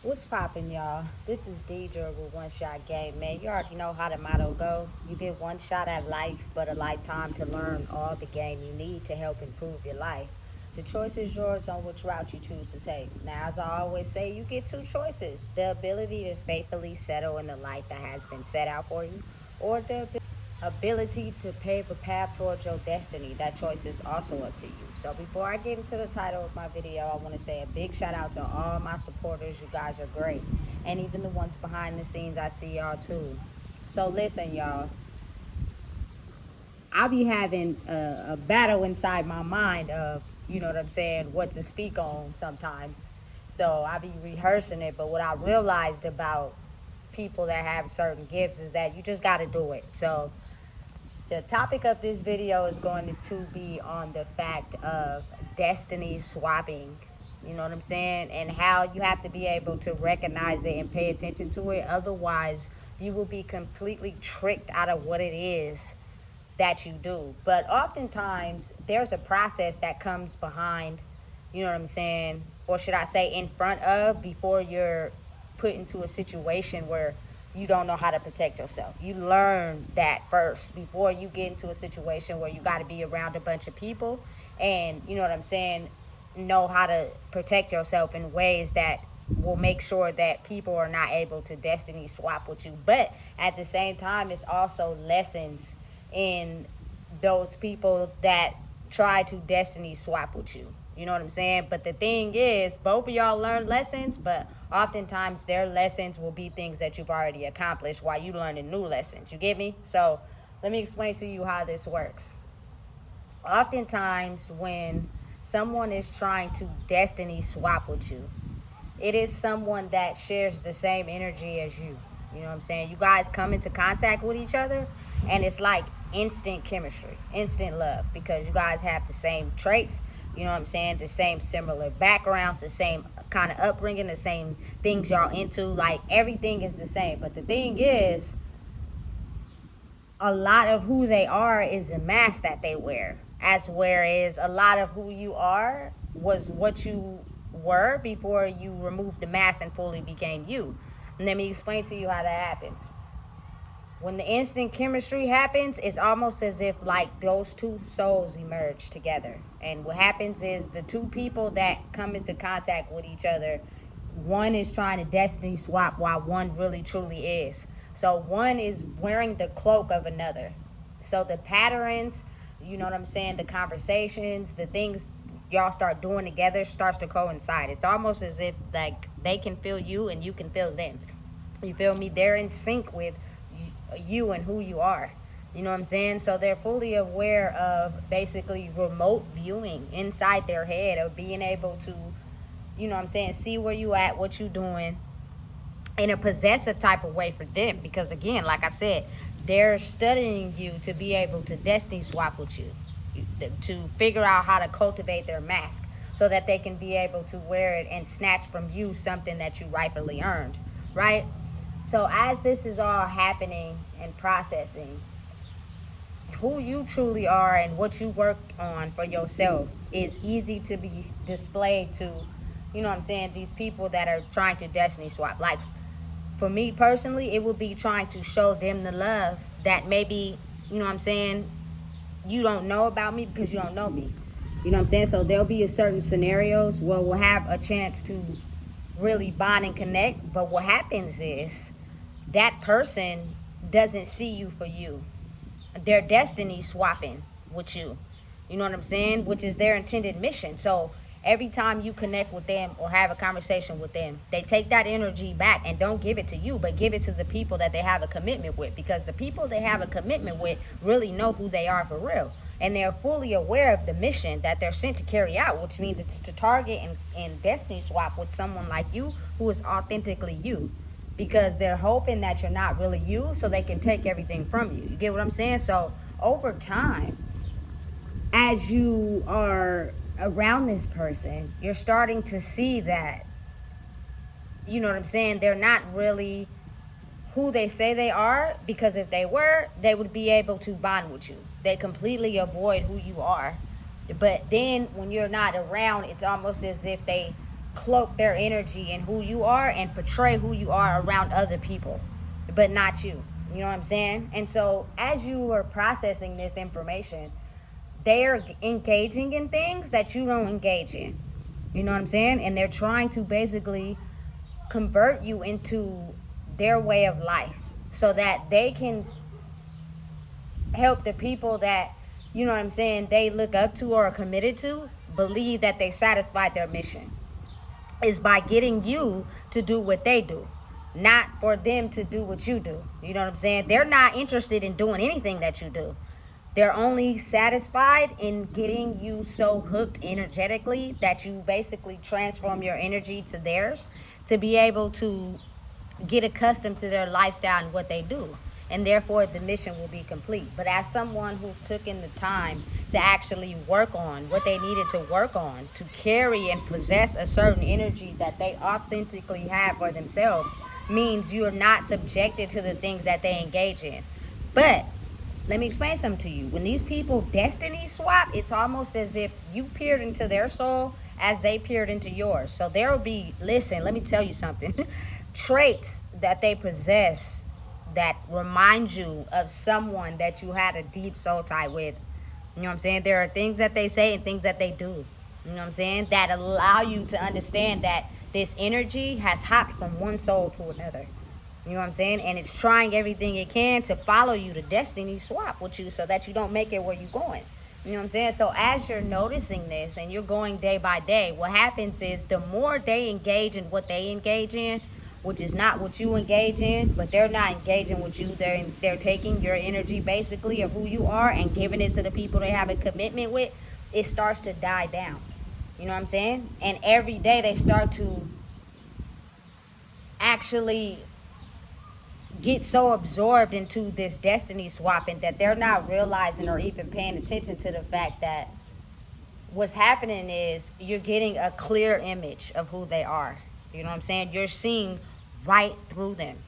What's poppin', y'all? This is Deidre with One Shot Game. Man, you already know how the motto go. You get one shot at life, but a lifetime to learn all the game you need to help improve your life. The choice is yours on which route you choose to take. Now, as I always say, you get two choices: the ability to faithfully settle in the life that has been set out for you, or the ability to pave a path towards your destiny. That choice is also up to you. So before I get into the title of my video, I want to say a big shout out to all my supporters. You guys are great. And even the ones behind the scenes, I see y'all too. So listen, y'all, I'll be having a battle inside my mind of, you know what I'm saying, what to speak on sometimes. So I'll be rehearsing it. But what I realized about people that have certain gifts is that you just got to do it. So the topic of this video is going to be on the fact of destiny swapping. You know what I'm saying? And how you have to be able to recognize it and pay attention to it. Otherwise, you will be completely tricked out of what it is that you do. But oftentimes, there's a process that comes behind, you know what I'm saying? Or should I say, in front of, before you're put into a situation where you don't know how to protect yourself. You learn that first before you get into a situation where you got to be around a bunch of people and, you know what I'm saying, know how to protect yourself in ways that will make sure that people are not able to destiny swap with you. But at the same time, it's also lessons in those people that try to destiny swap with you. You know what I'm saying? But the thing is, both of y'all learn lessons, but oftentimes their lessons will be things that you've already accomplished while you learning new lessons. You get me? So let me explain to you how this works. Oftentimes when someone is trying to destiny swap with you, it is someone that shares the same energy as you. You know what I'm saying? You guys come into contact with each other and it's like instant chemistry, instant love, because you guys have the same traits, you know what I'm saying? The same similar backgrounds, the same kind of upbringing, the same things y'all into. Like everything is the same. But the thing is, a lot of who they are is a mask that they wear, as whereas a lot of who you are was what you were before you removed the mask and fully became you. And let me explain to you how that happens. When the instant chemistry happens, it's almost as if like those two souls emerge together. And what happens is the two people that come into contact with each other, one is trying to destiny swap while one really truly is. So one is wearing the cloak of another. So the patterns, you know what I'm saying, the conversations, the things y'all start doing together starts to coincide. It's almost as if like they can feel you and you can feel them. You feel me? They're in sync with you and who you are. You know what I'm saying? So they're fully aware of basically remote viewing inside their head of being able to, you know what I'm saying, see where you at, what you doing in a possessive type of way for them. Because again, like I said, they're studying you to be able to destiny swap with you, to figure out how to cultivate their mask so that they can be able to wear it and snatch from you something that you rightfully earned, right? So as this is all happening and processing, who you truly are and what you worked on for yourself is easy to be displayed to, you know what I'm saying, these people that are trying to destiny swap. Like for me personally, it would be trying to show them the love that maybe, you know what I'm saying, you don't know about me because you don't know me. You know what I'm saying? So there'll be a certain scenarios where we'll have a chance to really bond and connect. But what happens is that person doesn't see you for you. Their destiny swapping with you. You know what I'm saying? Which is their intended mission. So every time you connect with them or have a conversation with them, they take that energy back and don't give it to you, but give it to the people that they have a commitment with. Because the people they have a commitment with really know who they are for real. And they're fully aware of the mission that they're sent to carry out, which means it's to target and destiny swap with someone like you who is authentically you, because they're hoping that you're not really you so they can take everything from you. You get what I'm saying? So over time, as you are around this person, you're starting to see that, you know what I'm saying, they're not really who they say they are, because if they were, they would be able to bond with you. They completely avoid who you are. But then when you're not around, it's almost as if they cloak their energy in who you are and portray who you are around other people, but not you. You know what I'm saying? And so as you are processing this information, they're engaging in things that you don't engage in. You know what I'm saying? And they're trying to basically convert you into their way of life so that they can help the people that, you know what I'm saying, they look up to or are committed to believe that they satisfied their mission, is by getting you to do what they do, not for them to do what you do. You know what I'm saying? They're not interested in doing anything that you do. They're only satisfied in getting you so hooked energetically that you basically transform your energy to theirs to be able to get accustomed to their lifestyle and what they do. And therefore, the mission will be complete. But as someone who's taken the time to actually work on what they needed to work on, to carry and possess a certain energy that they authentically have for themselves, means you're not subjected to the things that they engage in. But let me explain something to you. When these people destiny swap, it's almost as if you peered into their soul as they peered into yours. So there will be, listen, let me tell you something. Traits that they possess that remind you of someone that you had a deep soul tie with. You know what I'm saying? There are things that they say and things that they do. You know what I'm saying? That allow you to understand that this energy has hopped from one soul to another. You know what I'm saying? And it's trying everything it can to follow you, to destiny swap with you so that you don't make it where you're going. You know what I'm saying? So as you're noticing this and you're going day by day, what happens is the more they engage in what they engage in, which is not what you engage in, but they're not engaging with you. They're taking your energy basically of who you are and giving it to the people they have a commitment with. It starts to die down. You know what I'm saying? And every day they start to actually get so absorbed into this destiny swapping that they're not realizing or even paying attention to the fact that what's happening is you're getting a clear image of who they are. You know what I'm saying? You're seeing right through them.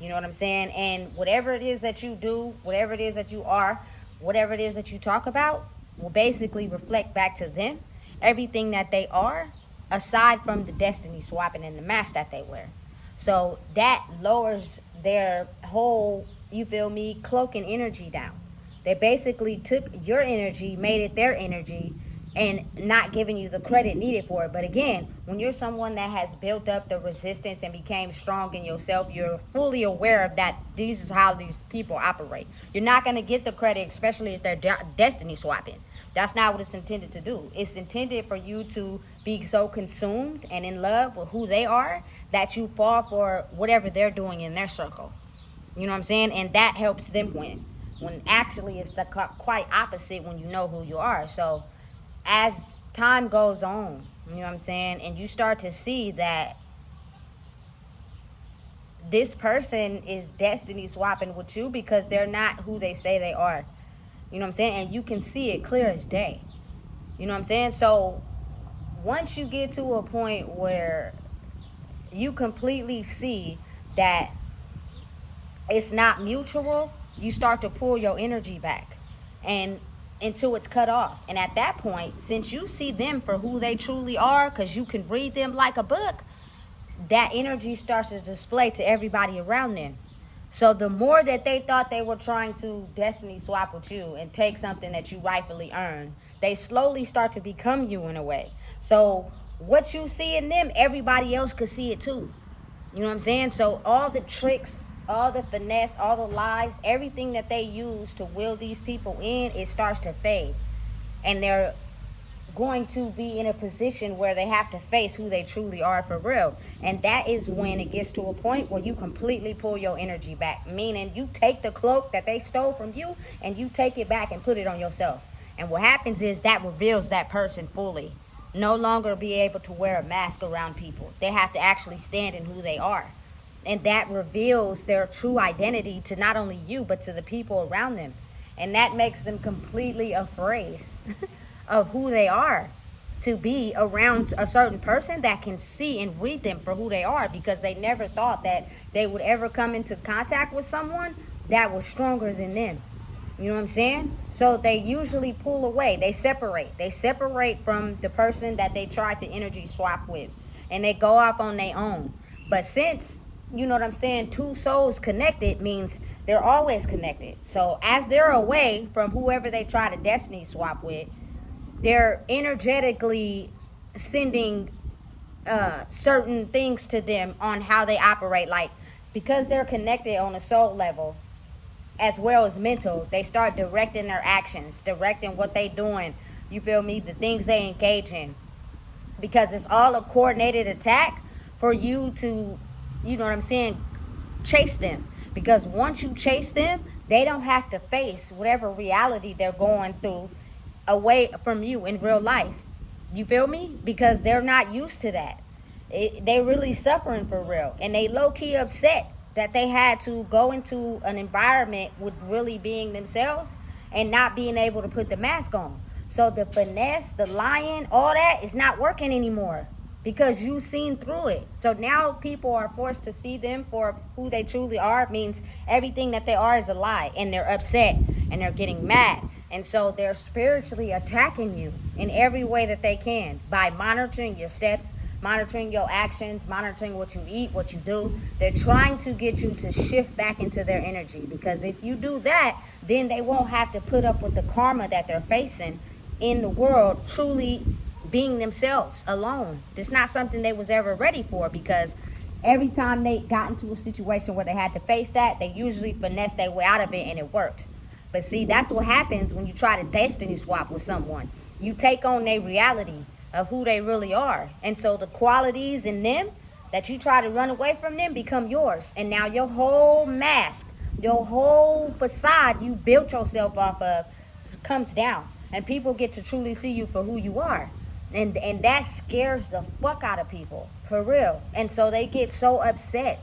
You know what I'm saying? And whatever it is that you do, whatever it is that you are, whatever it is that you talk about will basically reflect back to them everything that they are, aside from the destiny swapping and the mask that they wear. So that lowers their whole, you feel me, cloaking energy down. They basically took your energy, made it their energy, and not giving you the credit needed for it. But again, when you're someone that has built up the resistance and became strong in yourself, you're fully aware of that. This is how these people operate. You're not going to get the credit, especially if they're destiny swapping. That's not what it's intended to do. It's intended for you to be so consumed and in love with who they are that you fall for whatever they're doing in their circle. You know what I'm saying? And that helps them win. When actually it's the quite opposite when you know who you are. So as time goes on, you know what I'm saying, and you start to see that this person is destiny swapping with you because they're not who they say they are. You know what I'm saying? And you can see it clear as day. You know what I'm saying? So once you get to a point where you completely see that it's not mutual, you start to pull your energy back and until it's cut off. And at that point, since you see them for who they truly are, because you can read them like a book, that energy starts to display to everybody around them. So the more that they thought they were trying to destiny swap with you and take something that you rightfully earned, they slowly start to become you in a way. So what you see in them, everybody else could see it too. You know what I'm saying? So all the tricks, all the finesse, all the lies, everything that they use to will these people in, it starts to fade. And they're going to be in a position where they have to face who they truly are for real. And that is when it gets to a point where you completely pull your energy back. Meaning you take the cloak that they stole from you and you take it back and put it on yourself. And what happens is that reveals that person fully. No longer be able to wear a mask around people. They have to actually stand in who they are. And that reveals their true identity to not only you, but to the people around them. And that makes them completely afraid of who they are, to be around a certain person that can see and read them for who they are, because they never thought that they would ever come into contact with someone that was stronger than them. You know what I'm saying? So they usually pull away. They separate. They separate from the person that they tried to energy swap with. and they go off on their own. But since, you know what I'm saying, two souls connected means they're always connected. So as they're away from whoever they try to destiny swap with, they're energetically sending certain things to them on how they operate. Like, because they're connected on a soul level as well as mental, they start directing their actions, directing what they doing, you feel me, the things they engage in, because it's all a coordinated attack for you to, you know what I'm saying, chase them. Because once you chase them, they don't have to face whatever reality they're going through away from you in real life. You feel me? Because they're not used to that. They really suffering for real, and they low-key upset that they had to go into an environment with really being themselves and not being able to put the mask on. So the finesse, the lying, all that is not working anymore because you've seen through it. So now people are forced to see them for who they truly are. It means everything that they are is a lie, and they're upset and they're getting mad. And so they're spiritually attacking you in every way that they can by monitoring your steps, monitoring your actions, monitoring what you eat, what you do. They're trying to get you to shift back into their energy, because if you do that, then they won't have to put up with the karma that they're facing in the world, truly being themselves alone. It's not something they was ever ready for, because every time they got into a situation where they had to face that, they usually finessed their way out of it, and it worked. But see, that's what happens when you try to destiny swap with someone. You take on their reality of who they really are. And so the qualities in them that you try to run away from them become yours. And now your whole mask, your whole facade you built yourself off of comes down. And people get to truly see you for who you are. And that scares the fuck out of people, for real. And so they get so upset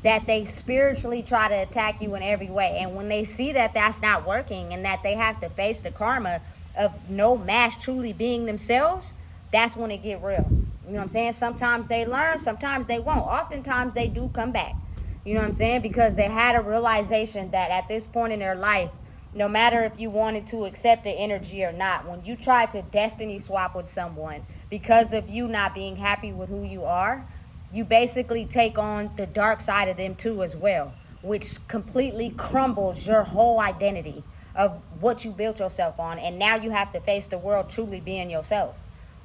that they spiritually try to attack you in every way. And when they see that that's not working and that they have to face the karma of no mask truly being themselves, that's when it get real. You know what I'm saying? Sometimes they learn, sometimes they won't. Oftentimes they do come back. You know what I'm saying? Because they had a realization that at this point in their life, no matter if you wanted to accept the energy or not, when you try to destiny swap with someone because of you not being happy with who you are, you basically take on the dark side of them too as well, which completely crumbles your whole identity of what you built yourself on. And now you have to face the world truly being yourself.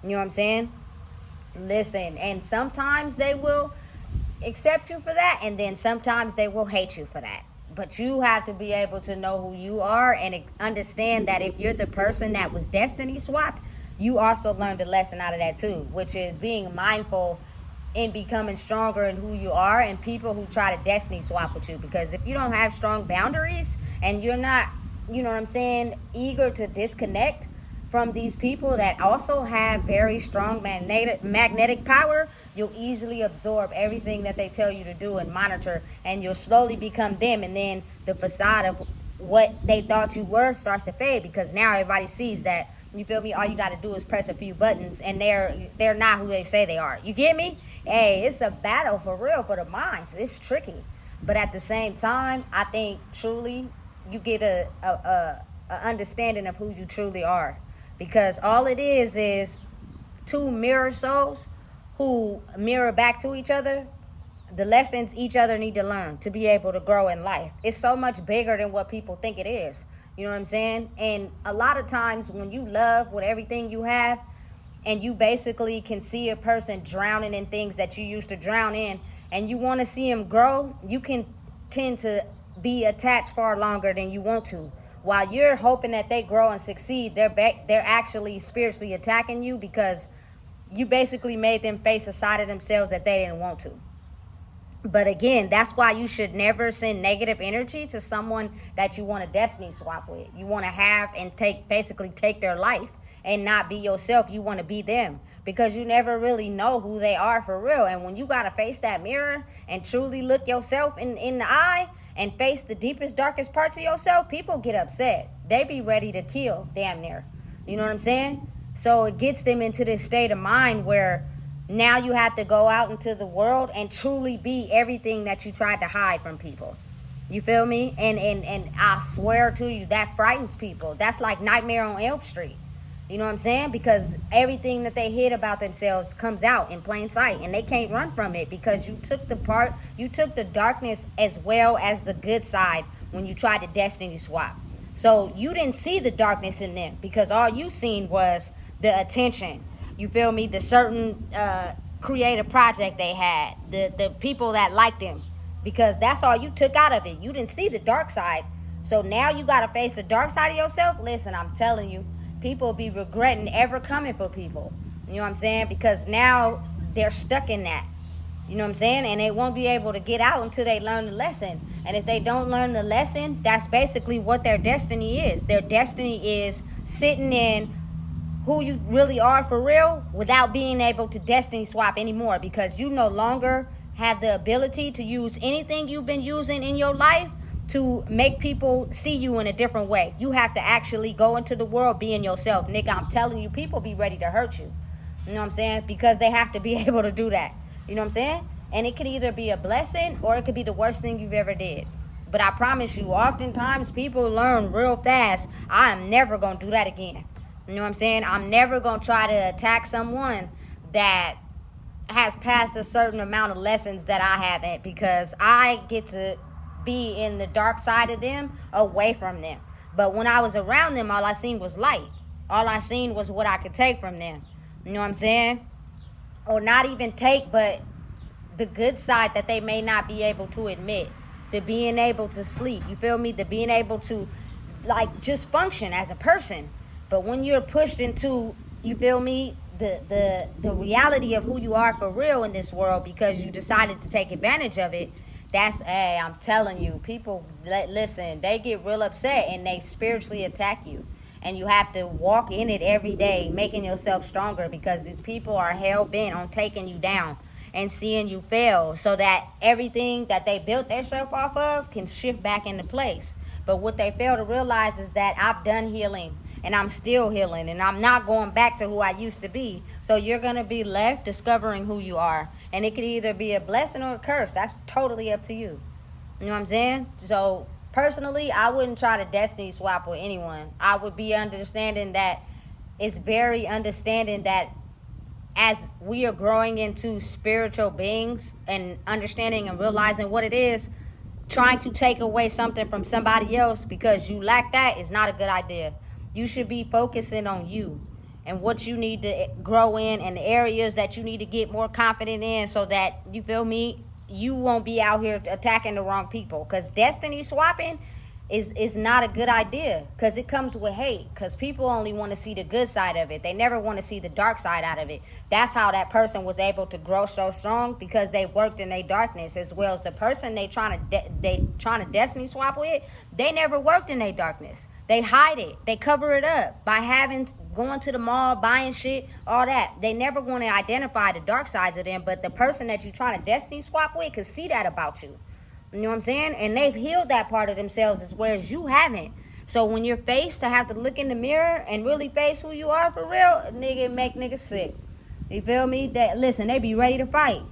You know what I'm saying? Listen, and sometimes they will accept you for that, and then sometimes they will hate you for that. But you have to be able to know who you are and understand that if you're the person that was destiny swapped, you also learned a lesson out of that too, which is being mindful in becoming stronger in who you are, and people who try to destiny swap with you. Because if you don't have strong boundaries and you're not, you know what I'm saying, eager to disconnect from these people that also have very strong magnetic power, you'll easily absorb everything that they tell you to do and monitor, and you'll slowly become them. And then the facade of what they thought you were starts to fade, because now everybody sees that, you feel me, all you got to do is press a few buttons and they're not who they say they are. You get me? Hey, it's a battle for real for the minds. It's tricky, but at the same time, I think truly you get a understanding of who you truly are. Because all it is two mirror souls who mirror back to each other the lessons each other need to learn to be able to grow in life. It's so much bigger than what people think it is. You know what I'm saying? And a lot of times when you love with everything you have, and you basically can see a person drowning in things that you used to drown in, and you want to see them grow, you can tend to be attached far longer than you want to. While you're hoping that they grow and succeed, they're actually spiritually attacking you, because you basically made them face a side of themselves that they didn't want to. But again, that's why you should never send negative energy to someone that you want to destiny swap with. You want to have and basically take their life and not be yourself. You want to be them, because you never really know who they are for real. And when you got to face that mirror and truly look yourself in the eye and face the deepest, darkest parts of yourself, people get upset. They be ready to kill, damn near. You know what I'm saying? So it gets them into this state of mind where now you have to go out into the world and truly be everything that you tried to hide from people. You feel me? And I swear to you, that frightens people. That's like Nightmare on Elm Street. You know what I'm saying? Because everything that they hid about themselves comes out in plain sight, and they can't run from it because you took the darkness as well as the good side when you tried to destiny swap. So you didn't see the darkness in them because all you seen was the attention. You feel me? The certain creative project they had, the people that liked them, because that's all you took out of it. You didn't see the dark side. So now you got to face the dark side of yourself. Listen, I'm telling you, people be regretting ever coming for people. You know what I'm saying? Because now they're stuck in that. You know what I'm saying? And they won't be able to get out until they learn the lesson. And if they don't learn the lesson, that's basically what their destiny is. Their destiny is sitting in who you really are for real without being able to destiny swap anymore, because you no longer have the ability to use anything you've been using in your life to make people see you in a different way. You have to actually go into the world being yourself. Nigga, I'm telling you, people be ready to hurt you. You know what I'm saying? Because they have to be able to do that. You know what I'm saying? And it could either be a blessing or it could be the worst thing you've ever did. But I promise you, oftentimes people learn real fast, I am never going to do that again. You know what I'm saying? I'm never going to try to attack someone that has passed a certain amount of lessons that I haven't, because I get to be in the dark side of them, away from them. But when I was around them, all I seen was light. All I seen was what I could take from them. You know what I'm saying? Or not even take, but the good side that they may not be able to admit. The being able to sleep, you feel me? The being able to like just function as a person. But when you're pushed into, you feel me, the reality of who you are for real in this world because you decided to take advantage of it, that's, hey, I'm telling you, people, listen, they get real upset and they spiritually attack you. And you have to walk in it every day, making yourself stronger, because these people are hell-bent on taking you down and seeing you fail so that everything that they built themselves off of can shift back into place. But what they fail to realize is that I've done healing and I'm still healing and I'm not going back to who I used to be. So you're going to be left discovering who you are. And it could either be a blessing or a curse. That's totally up to you. You know what I'm saying? So personally, I wouldn't try to destiny swap with anyone. I would be understanding that it's very understanding that as we are growing into spiritual beings and understanding and realizing what it is, trying to take away something from somebody else because you lack that is not a good idea. You should be focusing on you and what you need to grow in and the areas that you need to get more confident in so that, you feel me, you won't be out here attacking the wrong people. Because destiny swapping is not a good idea, because it comes with hate, because people only want to see the good side of it. They never want to see the dark side out of it. That's how that person was able to grow so strong, because they worked in their darkness, as well as the person they trying to destiny swap with. They never worked in their darkness. They hide it. They cover it up by going to the mall, buying shit, all that. They never want to identify the dark sides of them, but the person that you're trying to destiny swap with can see that about you. You know what I'm saying? And they've healed that part of themselves, as whereas you haven't. So when you're faced to have to look in the mirror and really face who you are for real, nigga, make niggas sick. You feel me? That, listen, they be ready to fight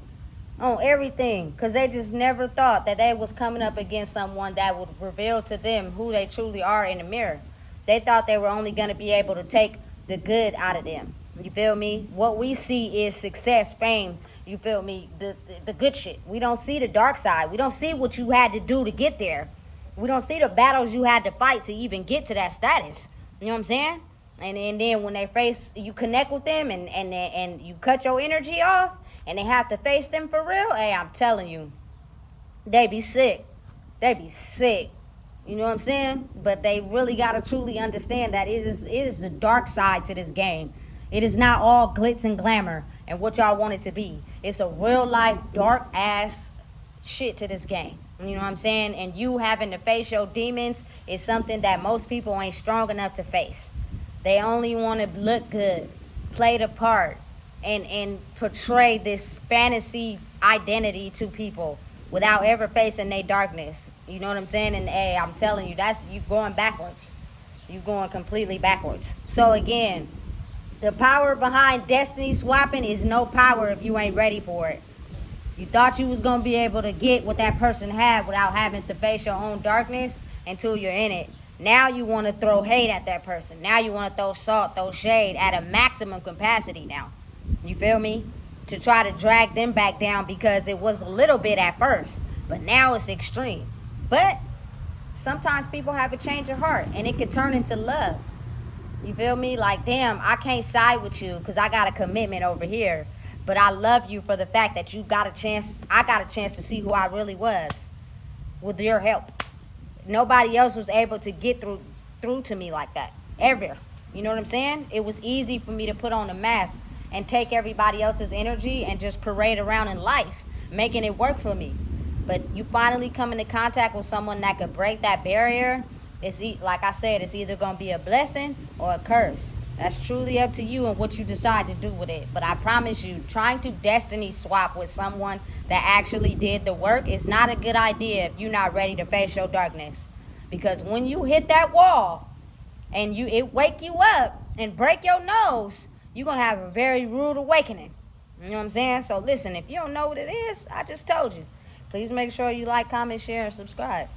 on everything, because they just never thought that they was coming up against someone that would reveal to them who they truly are in the mirror. They thought they were only going to be able to take the good out of them. You feel me? What we see is success, fame, you feel me, the good shit. We don't see the dark side. We don't see what you had to do to get there. We don't see the battles you had to fight to even get to that status. You know what I'm saying? And then when they face, you connect with them and you cut your energy off and they have to face them for real, hey, I'm telling you, they be sick. They be sick. You know what I'm saying? But they really got to truly understand that it is a dark side to this game. It is not all glitz and glamour and what y'all want it to be. It's a real life dark ass shit to this game. You know what I'm saying? And you having to face your demons is something that most people ain't strong enough to face. They only want to look good, play the part, and portray this fantasy identity to people without ever facing their darkness. You know what I'm saying? And hey, I'm telling you, that's you going backwards. You going completely backwards. So again, the power behind destiny swapping is no power if you ain't ready for it. You thought you was going to be able to get what that person had without having to face your own darkness until you're in it. Now you want to throw hate at that person. Now you want to throw salt, throw shade at a maximum capacity now. You feel me? To try to drag them back down because it was a little bit at first, but now it's extreme. But sometimes people have a change of heart and it can turn into love. You feel me? Like, damn, I can't side with you because I got a commitment over here. But I love you for the fact that you got a chance. I got a chance to see who I really was with your help. Nobody else was able to get through to me like that ever. You know what I'm saying? It was easy for me to put on a mask and take everybody else's energy and just parade around in life, making it work for me. But you finally come into contact with someone that could break that barrier. It's like I said, it's either gonna be a blessing or a curse. That's truly up to you and what you decide to do with it. But I promise you, trying to destiny swap with someone that actually did the work is not a good idea if you're not ready to face your darkness. Because when you hit that wall and it wake you up and break your nose, you're going to have a very rude awakening. You know what I'm saying? So listen, if you don't know what it is, I just told you. Please make sure you like, comment, share, and subscribe.